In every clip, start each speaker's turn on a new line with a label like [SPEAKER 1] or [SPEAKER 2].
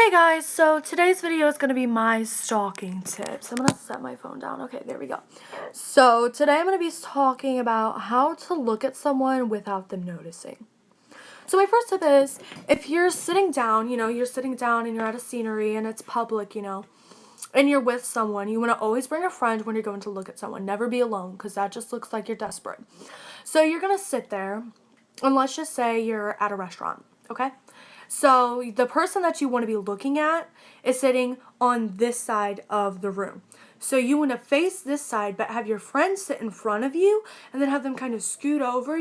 [SPEAKER 1] Hey guys, so today's video is going to be my stalking tips. I'm going to set my phone down. Okay, there we go. So today I'm going to be talking about how to look at someone without them noticing. So my first tip is, if you're sitting down, you're sitting down and you're at a scenery and it's public, and you're with someone, you want to always bring a friend when you're going to look at someone. Never be alone, because that just looks like you're desperate. So you're going to sit there, and let's just say you're at a restaurant, okay? So the person that you want to be looking at is sitting on this side of the room. So you want to face this side, but have your friend sit in front of you and then have them kind of scoot over,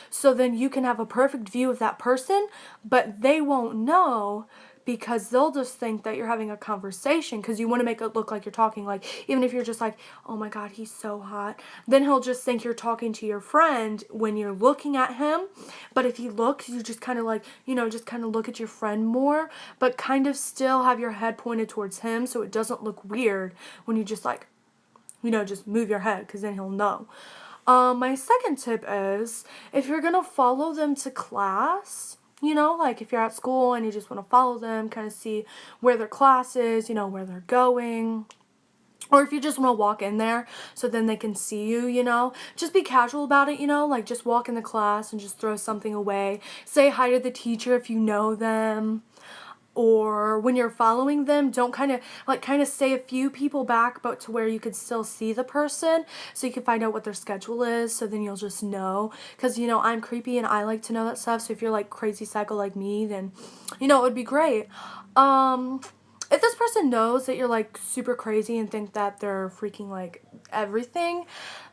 [SPEAKER 1] so then you can have a perfect view of that person, but they won't know because they'll just think that you're having a conversation because you want to make it look like you're talking. Like, even if you're just like, oh my God, he's so hot, then he'll just think you're talking to your friend when you're looking at him. But if he looks, you just kind of like, just kind of look at your friend more, but kind of still have your head pointed towards him so it doesn't look weird when you just like, just move your head, because then he'll know. My second tip is, if you're going to follow them to class, like if you're at school and you just want to follow them, kind of see where their class is, where they're going. Or if you just want to walk in there so then they can see you, just be casual about it, like just walk in the class and just throw something away. Say hi to the teacher if you know them. Or when you're following them, don't kind of stay a few people back, but to where you could still see the person so you can find out what their schedule is, so then you'll just know. Because, I'm creepy and I like to know that stuff, so if you're like crazy psycho like me, then, it would be great. If this person knows that you're like super crazy and think that they're freaking like everything,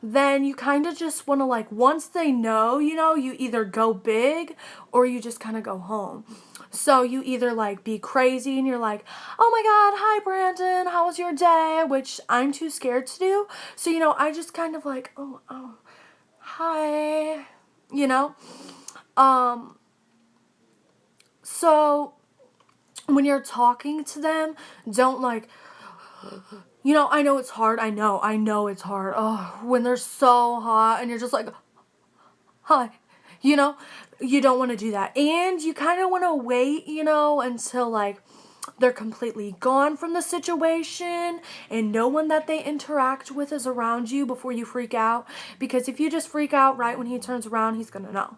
[SPEAKER 1] then you kind of just want to, like, once they know, you either go big or you just kind of go home. So you either like be crazy and you're like, oh my God, hi Brandon, how was your day? Which I'm too scared to do. So, I just kind of like, oh, hi, So when you're talking to them, don't like, I know it's hard. I know it's hard. Oh, when they're so hot and you're just like, hi, you don't want to do that. And you kind of want to wait, until like they're completely gone from the situation and no one that they interact with is around you before you freak out. Because if you just freak out right when he turns around, he's going to know.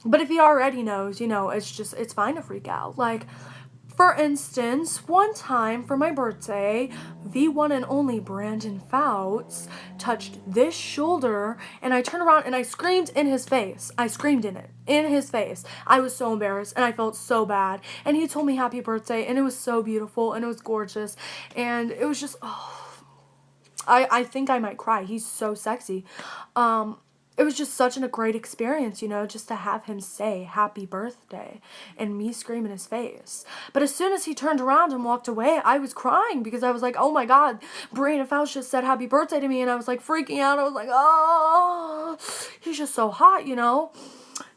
[SPEAKER 1] But if he already knows, it's fine to freak out. Like, for instance, one time for my birthday, the one and only Brandon Fouts touched this shoulder, and I turned around and I screamed in his face. I screamed in his face. I was so embarrassed and I felt so bad. And he told me happy birthday, and it was so beautiful and it was gorgeous. And it was just, I think I might cry. He's so sexy. It was just such a great experience, just to have him say happy birthday and me scream in his face. But as soon as he turned around and walked away, I was crying because I was like, oh my God, Brandon Fouts just said happy birthday to me. And I was like freaking out. I was like, oh, he's just so hot,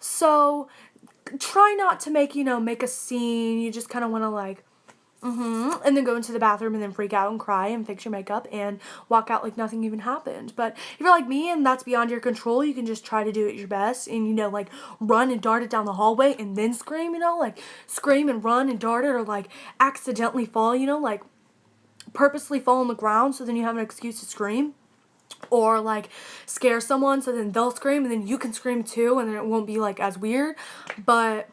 [SPEAKER 1] So try not to make a scene. You just kind of want to like, and then go into the bathroom and then freak out and cry and fix your makeup and walk out like nothing even happened. But if you're like me and that's beyond your control, you can just try to do it your best and, like run and dart it down the hallway and then scream, like scream and run and dart it, or like accidentally fall, like purposely fall on the ground so then you have an excuse to scream. Or like scare someone so then they'll scream and then you can scream too, and then it won't be like as weird. But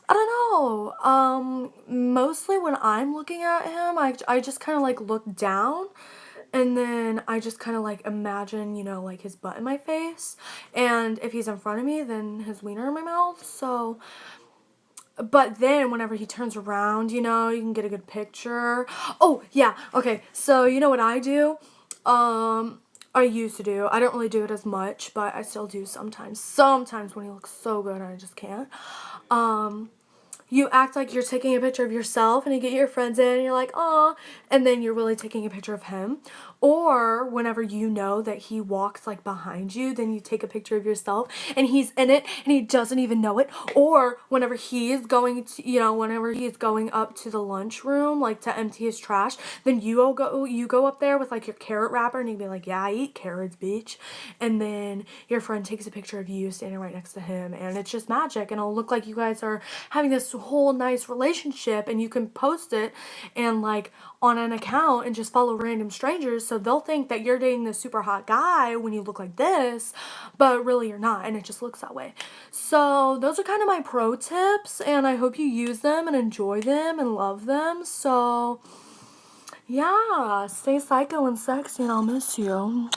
[SPEAKER 1] I don't know. Mostly when I'm looking at him, I just kind of like look down, and then I just kind of like imagine, like his butt in my face. And if he's in front of me, then his wiener in my mouth. So, but then whenever he turns around, you can get a good picture. Oh, yeah. Okay. So, you know what I do? I used to do. I don't really do it as much, but I still do sometimes. Sometimes when he looks so good, I just can't. You act like you're taking a picture of yourself and you get your friends in and you're like, aw, and then you're really taking a picture of him. Or whenever you know that he walks like behind you, then you take a picture of yourself and he's in it and he doesn't even know it. Or whenever he is going to, whenever he is going up to the lunchroom, like to empty his trash, then you go up there with like your carrot wrapper and you be like, yeah, I eat carrots, bitch. And then your friend takes a picture of you standing right next to him, and it's just magic, and it'll look like you guys are having this whole nice relationship, and you can post it and like on an account and just follow random strangers, so they'll think that you're dating this super hot guy when you look like this, but really you're not, and it just looks that way. So those are kind of my pro tips, and I hope you use them and enjoy them and love them. So yeah, stay psycho and sexy, and I'll miss you.